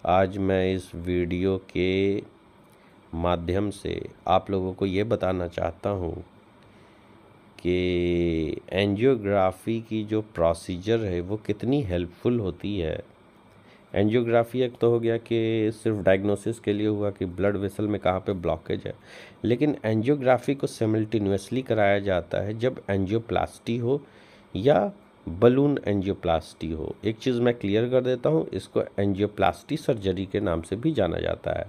आज मैं इस वीडियो के माध्यम से आप लोगों को ये बताना चाहता हूँ कि एंजियोग्राफी की जो प्रोसीजर है वो कितनी हेल्पफुल होती है। एंजियोग्राफी एक तो हो गया कि सिर्फ डायग्नोसिस के लिए हुआ कि ब्लड वेसल में कहाँ पे ब्लॉकेज है, लेकिन एंजियोग्राफी को सिमल्टेनियसली कराया जाता है जब एंजियोप्लास्टी हो या बलून एंजियोप्लास्टी हो। एक चीज़ मैं क्लियर कर देता हूँ, इसको एंजियोप्लास्टी सर्जरी के नाम से भी जाना जाता है।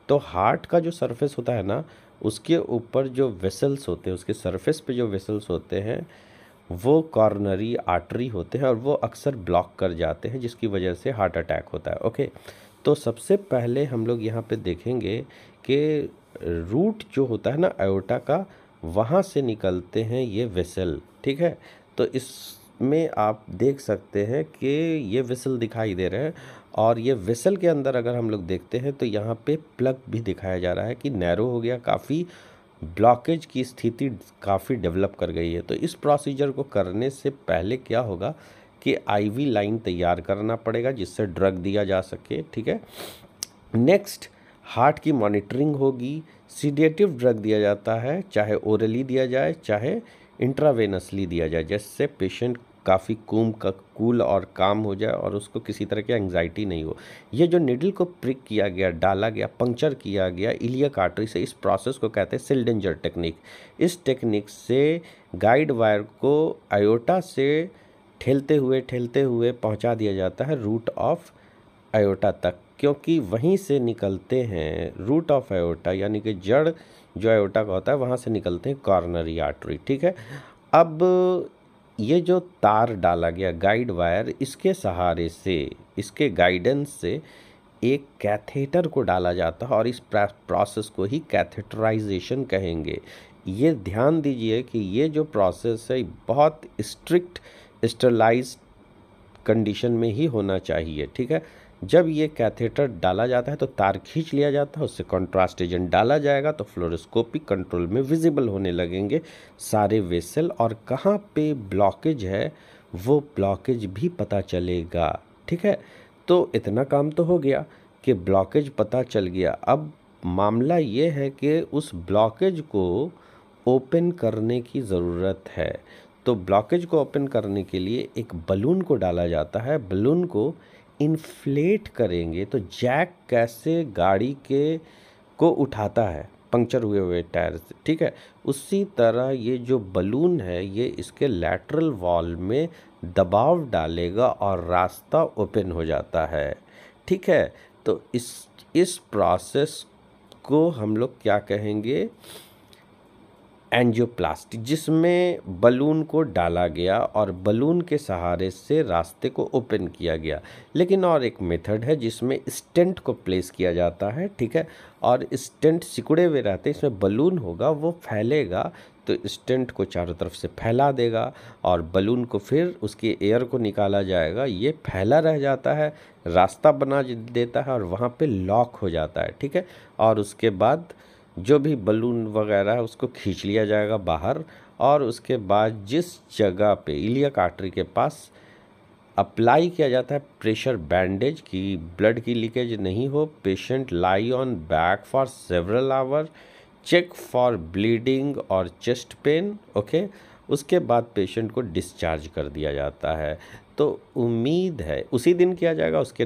तो हार्ट का जो सरफेस होता है ना, उसके ऊपर जो वेसल्स होते हैं, उसके सरफेस पे जो वेसल्स होते हैं वो कॉर्नरी आर्टरी होते हैं और वो अक्सर ब्लॉक कर जाते हैं, जिसकी वजह से हार्ट अटैक होता है। ओके, तो सबसे पहले हम लोग यहाँ पे देखेंगे कि रूट जो होता है ना आयोटा का, वहाँ से निकलते हैं ये वेसल। ठीक है, तो इसमें आप देख सकते हैं कि ये वेसल दिखाई दे रहे हैं और ये वेसल के अंदर अगर हम लोग देखते हैं तो यहाँ पे प्लग भी दिखाया जा रहा है कि नैरो हो गया, काफ़ी ब्लॉकेज की स्थिति काफ़ी डेवलप कर गई है। तो इस प्रोसीजर को करने से पहले क्या होगा कि आईवी लाइन तैयार करना पड़ेगा जिससे ड्रग दिया जा सके। ठीक है, नेक्स्ट हार्ट की मॉनिटरिंग होगी। सीडेटिव ड्रग दिया जाता है, चाहे ओरली दिया जाए चाहे इंट्रावेनसली दिया जाए, जिससे पेशेंट काफ़ी कूल और काम हो जाए और उसको किसी तरह की एंग्जाइटी नहीं हो। ये जो निडल को प्रिक किया गया, डाला गया, पंक्चर किया गया इलियक आर्टरी से, इस प्रोसेस को कहते हैं सिल्डेंजर टेक्निक। इस टेक्निक से गाइड वायर को आयोटा से ठेलते हुए पहुंचा दिया जाता है रूट ऑफ आयोटा तक, क्योंकि वहीं से निकलते हैं रूट ऑफ आयोटा, यानी कि जड़ जो आयोटा का होता है वहाँ से निकलते हैं कॉर्नरी आर्टरी। ठीक है, अब ये जो तार डाला गया गाइड वायर, इसके सहारे से, इसके गाइडेंस से एक कैथेटर को डाला जाता है और इस प्रोसेस को ही कैथेटराइजेशन कहेंगे। ये ध्यान दीजिए कि ये जो प्रोसेस है बहुत स्ट्रिक्ट स्टरलाइज्ड कंडीशन में ही होना चाहिए। ठीक है, जब ये कैथेटर डाला जाता है तो तार खींच लिया जाता है, उससे कंट्रास्ट एजेंट डाला जाएगा तो फ्लोरोस्कोपिक कंट्रोल में विजिबल होने लगेंगे सारे वेसल, और कहाँ पे ब्लॉकेज है वो ब्लॉकेज भी पता चलेगा। ठीक है, तो इतना काम तो हो गया कि ब्लॉकेज पता चल गया। अब मामला ये है कि उस ब्लॉकेज को ओपन करने की ज़रूरत है। तो ब्लॉकेज को ओपन करने के लिए एक बलून को डाला जाता है। बलून को इन्फ्लेट करेंगे तो जैक कैसे गाड़ी को उठाता है पंक्चर हुए टायर से, ठीक है, उसी तरह ये जो बलून है ये इसके लैटरल वॉल में दबाव डालेगा और रास्ता ओपन हो जाता है। ठीक है, तो इस प्रोसेस को हम लोग क्या कहेंगे, एंजियोप्लास्टी, जिसमें बलून को डाला गया और बलून के सहारे से रास्ते को ओपन किया गया। लेकिन और एक मेथड है जिसमें स्टेंट को प्लेस किया जाता है। ठीक है, और स्टेंट सिकुड़े हुए रहते हैं, इसमें बलून होगा वो फैलेगा तो स्टेंट को चारों तरफ से फैला देगा और बलून को फिर उसके एयर को निकाला जाएगा, ये फैला रह जाता है, रास्ता बना देता है और वहाँ पे लॉक हो जाता है। ठीक है, और उसके बाद जो भी बलून वगैरह है उसको खींच लिया जाएगा बाहर, और उसके बाद जिस जगह पे इलियक आर्टरी के पास अप्लाई किया जाता है प्रेशर बैंडेज की ब्लड की लीकेज नहीं हो, patient lie on back for several hour, check for bleeding और चेस्ट पेन। ओके, उसके बाद पेशेंट को डिस्चार्ज कर दिया जाता है। तो उम्मीद है उसी दिन किया जाएगा, उसके